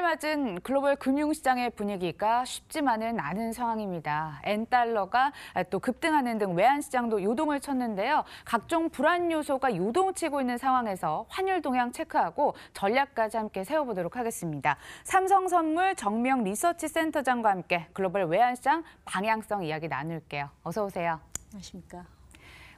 맞은 글로벌 금융시장의 분위기가 쉽지만은 않은 상황입니다. N달러가 또 급등하는 등 외환시장도 요동을 쳤는데요. 각종 불안 요소가 요동치고 있는 상황에서 환율 동향 체크하고 전략까지 함께 세워보도록 하겠습니다. 삼성선물 정명 리서치 센터장과 함께 글로벌 외환시장 방향성 이야기 나눌게요. 어서 오세요. 안녕하십니까.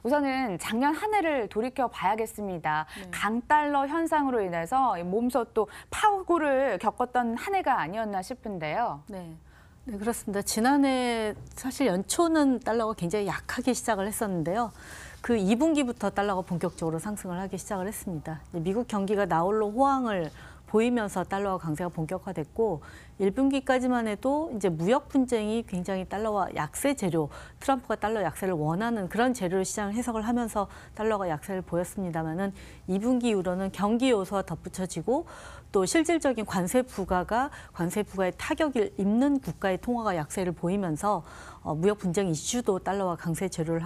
우선은 작년 한 해를 돌이켜 봐야겠습니다. 네. 강달러 현상으로 인해서 몸소 또 파고를 겪었던 한 해가 아니었나 싶은데요. 네, 그렇습니다. 지난해 사실 연초는 달러가 굉장히 약하게 시작을 했었는데요. 그 2분기부터 달러가 본격적으로 상승을 하기 시작을 했습니다. 미국 경기가 나홀로 호황을 보이면서 달러와 강세가 본격화됐고 1분기까지만 해도 이제 무역 분쟁이 굉장히 달러와 약세 재료, 트럼프가 달러 약세를 원하는 그런 재료를 시장을 해석을 하면서 달러가 약세를 보였습니다만은 2분기 이후로는 경기 요소와 덧붙여지고 또 실질적인 관세 부과의 타격을 입는 국가의 통화가 약세를 보이면서 무역 분쟁 이슈도 달러와 강세 재료로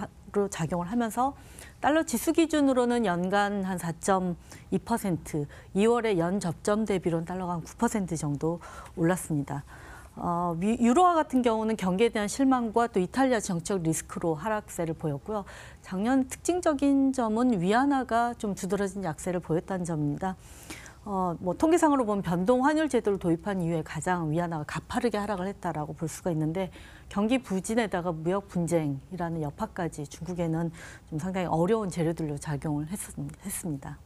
작용을 하면서 달러 지수 기준으로는 연간 한 4.2%, 2월에 연 접점 대비로는 달러가 한 9% 정도 올랐습니다. 유로화 같은 경우는 경기에 대한 실망과 또 이탈리아 정책 리스크로 하락세를 보였고요. 작년 특징적인 점은 위안화가 좀 두드러진 약세를 보였다는 점입니다. 통계상으로 보면 변동 환율 제도를 도입한 이후에 가장 위안화가 가파르게 하락을 했다라고 볼 수가 있는데 경기 부진에다가 무역 분쟁이라는 여파까지 중국에는 좀 상당히 어려운 재료들로 작용을 했습니다.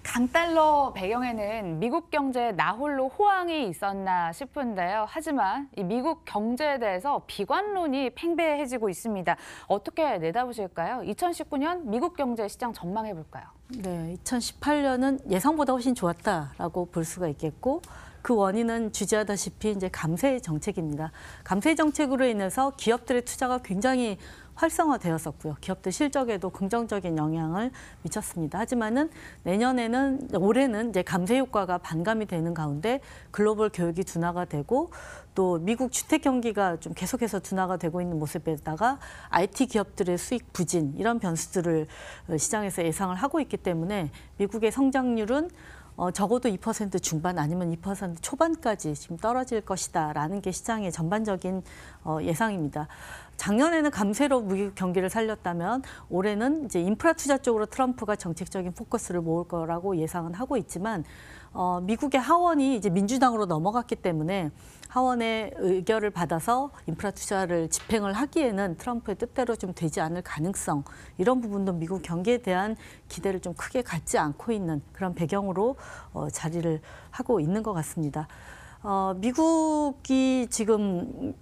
강달러 배경에는 미국 경제에 나홀로 호황이 있었나 싶은데요. 하지만 이 미국 경제에 대해서 비관론이 팽배해지고 있습니다. 어떻게 내다보실까요? 2019년 미국 경제 시장 전망해볼까요? 네, 2018년은 예상보다 훨씬 좋았다라고 볼 수가 있겠고 그 원인은 주지하다시피 이제 감세 정책입니다. 감세 정책으로 인해서 기업들의 투자가 굉장히 활성화되었었고요. 기업들 실적에도 긍정적인 영향을 미쳤습니다. 하지만은 올해는 이제 감세 효과가 반감이 되는 가운데 글로벌 교육이 둔화가 되고 또 미국 주택 경기가 좀 계속해서 둔화가 되고 있는 모습에다가 IT 기업들의 수익 부진 이런 변수들을 시장에서 예상을 하고 있기 때문에 미국의 성장률은 적어도 2% 중반 아니면 2% 초반까지 지금 떨어질 것이다라는 게 시장의 전반적인 예상입니다. 작년에는 감세로 미국 경기를 살렸다면 올해는 이제 인프라 투자 쪽으로 트럼프가 정책적인 포커스를 모을 거라고 예상은 하고 있지만 미국의 하원이 이제 민주당으로 넘어갔기 때문에 하원의 의결을 받아서 인프라 투자를 집행을 하기에는 트럼프의 뜻대로 좀 되지 않을 가능성 이런 부분도 미국 경기에 대한 기대를 좀 크게 갖지 않고 있는 그런 배경으로 자리를 하고 있는 것 같습니다. 미국이 지금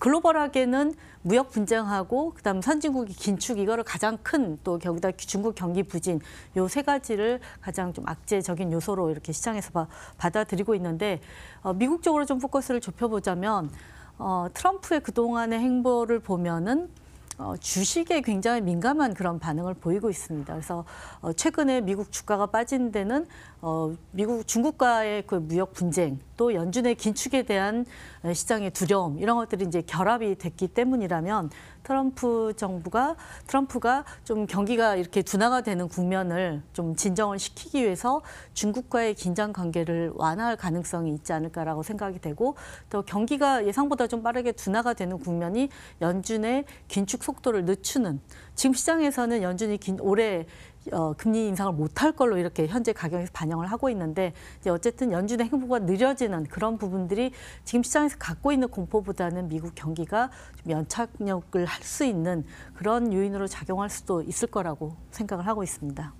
글로벌하게는 무역 분쟁하고 그다음 선진국의 긴축 이거를 가장 큰 또 거기다 중국 경기 부진 요 세 가지를 가장 좀 악재적인 요소로 이렇게 시장에서 받아들이고 있는데 미국 쪽으로 좀 포커스를 좁혀보자면 트럼프의 그동안의 행보를 보면은 주식에 굉장히 민감한 그런 반응을 보이고 있습니다. 그래서 최근에 미국 주가가 빠진 데는 중국과의 그 무역 분쟁 또 연준의 긴축에 대한 시장의 두려움 이런 것들이 이제 결합이 됐기 때문이라면 트럼프가 좀 경기가 이렇게 둔화가 되는 국면을 좀 진정을 시키기 위해서 중국과의 긴장 관계를 완화할 가능성이 있지 않을까라고 생각이 되고 또 경기가 예상보다 좀 빠르게 둔화가 되는 국면이 연준의 긴축 속도를 늦추는 지금 시장에서는 연준이 올해 금리 인상을 못할 걸로 이렇게 현재 가격에서 반영을 하고 있는데 이제 어쨌든 연준의 행보가 느려지는 그런 부분들이 지금 시장에서 갖고 있는 공포보다는 미국 경기가 좀 연착륙을 할 수 있는 그런 요인으로 작용할 수도 있을 거라고 생각을 하고 있습니다.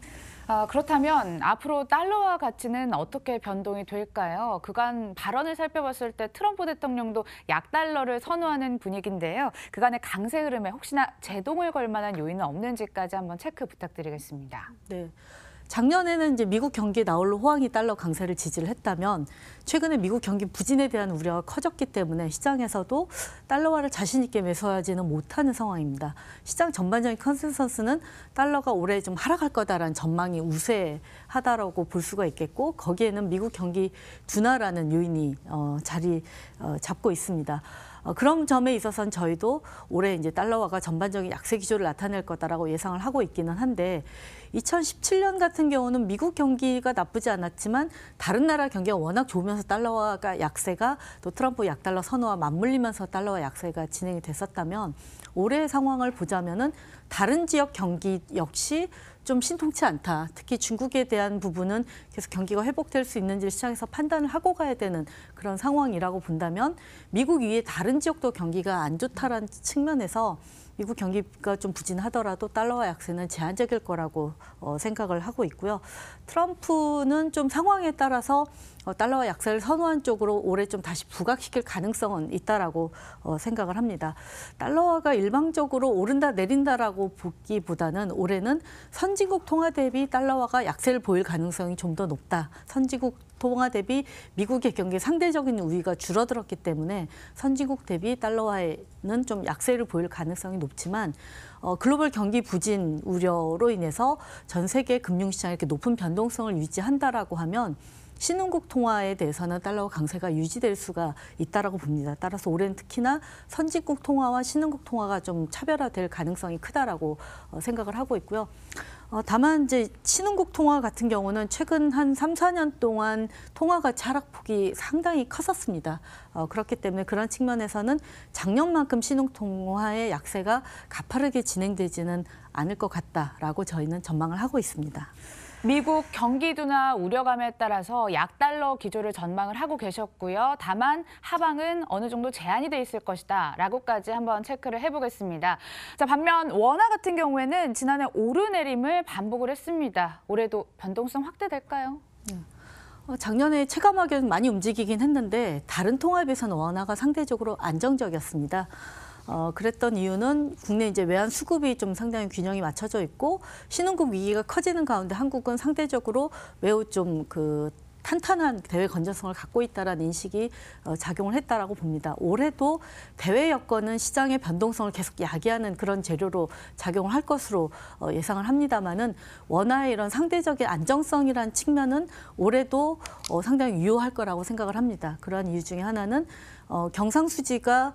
그렇다면 앞으로 달러와 가치는 어떻게 변동이 될까요? 그간 발언을 살펴봤을 때 트럼프 대통령도 약달러를 선호하는 분위기인데요. 그간의 강세 흐름에 혹시나 제동을 걸 만한 요인은 없는지까지 한번 체크 부탁드리겠습니다. 네. 작년에는 이제 미국 경기에 나홀로 호황이 달러 강세를 지지를 했다면 최근에 미국 경기 부진에 대한 우려가 커졌기 때문에 시장에서도 달러화를 자신 있게 매수하지는 못하는 상황입니다. 시장 전반적인 컨센서스는 달러가 올해 좀 하락할 거다라는 전망이 우세하다라고 볼 수가 있겠고 거기에는 미국 경기 둔화라는 요인이 자리 잡고 있습니다. 그런 점에 있어서는 저희도 올해 이제 달러화가 전반적인 약세 기조를 나타낼 거다라고 예상을 하고 있기는 한데 2017년 같은 경우는 미국 경기가 나쁘지 않았지만 다른 나라 경기가 워낙 좋으면서 달러화가 약세가 또 트럼프 약달러 선호와 맞물리면서 달러화 약세가 진행이 됐었다면 올해의 상황을 보자면은 다른 지역 경기 역시 좀 신통치 않다. 특히 중국에 대한 부분은 계속 경기가 회복될 수 있는지를 시장에서 판단을 하고 가야 되는 그런 상황이라고 본다면 미국 이외에 다른 지역도 경기가 안 좋다라는 측면에서 미국 경기가 좀 부진하더라도 달러화 약세는 제한적일 거라고 생각을 하고 있고요. 트럼프는 좀 상황에 따라서 달러화 약세를 선호한 쪽으로 올해 좀 다시 부각시킬 가능성은 있다라고 생각을 합니다. 달러화가 일방적으로 오른다 내린다라고 보기보다는 올해는 선진국 통화 대비 달러화가 약세를 보일 가능성이 좀 더 높다. 선진국 통화 대비 미국의 경기에 상대적인 우위가 줄어들었기 때문에 선진국 대비 달러화에는 좀 약세를 보일 가능성이 높지만 글로벌 경기 부진 우려로 인해서 전 세계 금융시장에 이렇게 높은 변동성을 유지한다라고 하면 신흥국 통화에 대해서는 달러화 강세가 유지될 수가 있다라고 봅니다. 따라서 올해는 특히나 선진국 통화와 신흥국 통화가 좀 차별화될 가능성이 크다라고 생각을 하고 있고요. 다만 이제 신흥국 통화 같은 경우는 최근 한 3, 4년 동안 통화 가치 하락폭이 상당히 컸었습니다. 그렇기 때문에 그런 측면에서는 작년만큼 신흥 통화의 약세가 가파르게 진행되지는 않을 것 같다라고 저희는 전망을 하고 있습니다. 미국 경기 둔화 우려감에 따라서 약달러 기조를 전망을 하고 계셨고요. 다만 하방은 어느 정도 제한이 돼 있을 것이다 라고까지 한번 체크를 해보겠습니다. 자, 반면 원화 같은 경우에는 지난해 오르내림을 반복을 했습니다. 올해도 변동성 확대될까요? 작년에 체감하기는 많이 움직이긴 했는데 다른 통화에 비해서는 원화가 상대적으로 안정적이었습니다. 그랬던 이유는 국내 이제 외환 수급이 좀 상당히 균형이 맞춰져 있고 신흥국 위기가 커지는 가운데 한국은 상대적으로 매우 좀 탄탄한 대외 건전성을 갖고 있다라는 인식이 작용을 했다라고 봅니다. 올해도 대외 여건은 시장의 변동성을 계속 야기하는 그런 재료로 작용을 할 것으로 예상을 합니다만은 원화의 이런 상대적인 안정성이라는 측면은 올해도 상당히 유효할 거라고 생각을 합니다. 그러한 이유 중에 하나는 경상수지가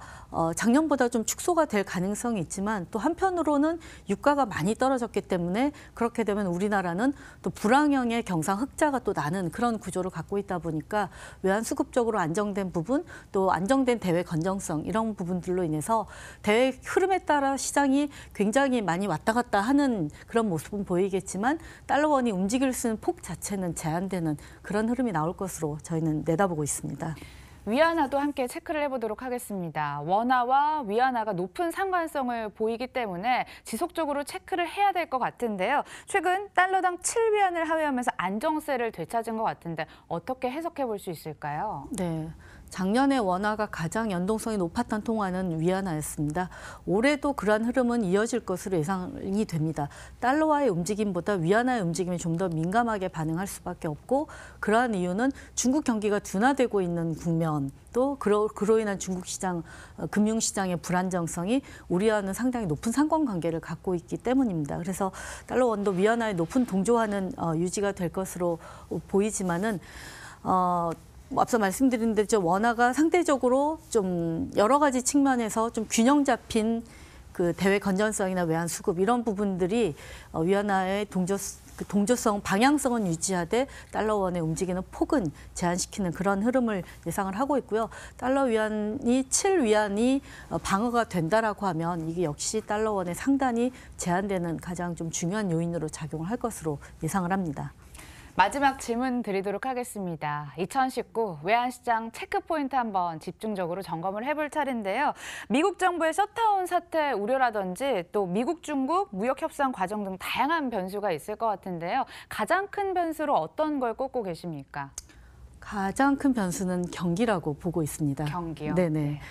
작년보다 좀 축소가 될 가능성이 있지만 또 한편으로는 유가가 많이 떨어졌기 때문에 그렇게 되면 우리나라는 또 불황형의 경상 흑자가 또 나는 그런 구조를 갖고 있다 보니까 외환 수급적으로 안정된 부분 또 안정된 대외 건전성 이런 부분들로 인해서 대외 흐름에 따라 시장이 굉장히 많이 왔다 갔다 하는 그런 모습은 보이겠지만 달러원이 움직일 수 있는 폭 자체는 제한되는 그런 흐름이 나올 것으로 저희는 내다보고 있습니다. 위안화도 함께 체크를 해보도록 하겠습니다. 원화와 위안화가 높은 상관성을 보이기 때문에 지속적으로 체크를 해야 될 것 같은데요. 최근 달러당 7위안을 하회하면서 안정세를 되찾은 것 같은데 어떻게 해석해 볼 수 있을까요? 네. 작년에 원화가 가장 연동성이 높았던 통화는 위안화였습니다. 올해도 그러한 흐름은 이어질 것으로 예상이 됩니다. 달러화의 움직임보다 위안화의 움직임에 좀 더 민감하게 반응할 수밖에 없고 그러한 이유는 중국 경기가 둔화되고 있는 국면 또 그로 인한 중국 시장, 금융시장의 불안정성이 우리와는 상당히 높은 상관관계를 갖고 있기 때문입니다. 그래서 달러 원도 위안화의 높은 동조화는 유지가 될 것으로 보이지만은 앞서 말씀드린 대로 원화가 상대적으로 좀 여러 가지 측면에서 좀 균형 잡힌 그 대외 건전성이나 외환 수급 이런 부분들이 위안화의 동조성, 방향성은 유지하되 달러 원의 움직이는 폭은 제한시키는 그런 흐름을 예상을 하고 있고요. 달러 위안이 7위안이 방어가 된다라고 하면 이게 역시 달러 원의 상단이 제한되는 가장 좀 중요한 요인으로 작용을 할 것으로 예상을 합니다. 마지막 질문 드리도록 하겠습니다. 2019 외환시장 체크포인트 한번 집중적으로 점검을 해볼 차례인데요. 미국 정부의 셧다운 사태 우려라든지 또 미국 중국 무역 협상 과정 등 다양한 변수가 있을 것 같은데요. 가장 큰 변수로 어떤 걸 꼽고 계십니까? 가장 큰 변수는 경기라고 보고 있습니다. 경기요? 네네.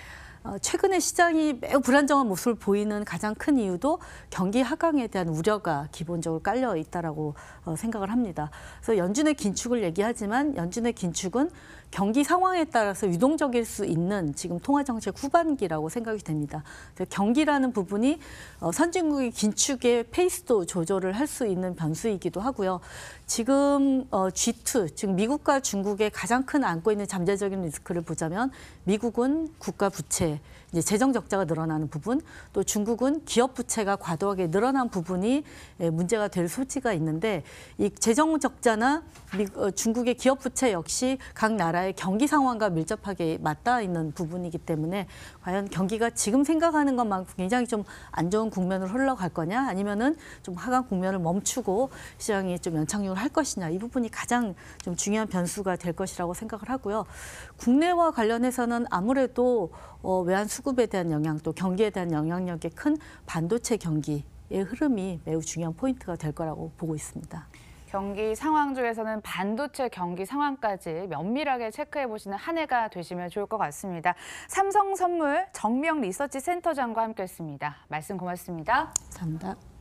최근에 시장이 매우 불안정한 모습을 보이는 가장 큰 이유도 경기 하강에 대한 우려가 기본적으로 깔려 있다라고 생각을 합니다. 그래서 연준의 긴축을 얘기하지만 연준의 긴축은 경기 상황에 따라서 유동적일 수 있는 지금 통화정책 후반기라고 생각이 됩니다. 경기라는 부분이 선진국의 긴축의 페이스도 조절을 할 수 있는 변수이기도 하고요. 지금 G2, 즉 미국과 중국의 가장 큰 안고 있는 잠재적인 리스크를 보자면 미국은 국가 부채, 이제 재정 적자가 늘어나는 부분, 또 중국은 기업 부채가 과도하게 늘어난 부분이 문제가 될 소지가 있는데 이 재정 적자나 중국의 기업 부채 역시 각 나라의 경기 상황과 밀접하게 맞닿아 있는 부분이기 때문에 과연 경기가 지금 생각하는 것만큼 굉장히 좀 안 좋은 국면으로 흘러갈 거냐 아니면은 좀 하강 국면을 멈추고 시장이 좀 연착륙을 할 것이냐 이 부분이 가장 좀 중요한 변수가 될 것이라고 생각을 하고요. 국내와 관련해서는 아무래도 외환 수급에 대한 영향 또 경기에 대한 영향력이 큰 반도체 경기의 흐름이 매우 중요한 포인트가 될 거라고 보고 있습니다. 경기 상황 중에서는 반도체 경기 상황까지 면밀하게 체크해 보시는 한 해가 되시면 좋을 것 같습니다. 삼성선물 정명 리서치 센터장과 함께했습니다. 말씀 고맙습니다. 감사합니다.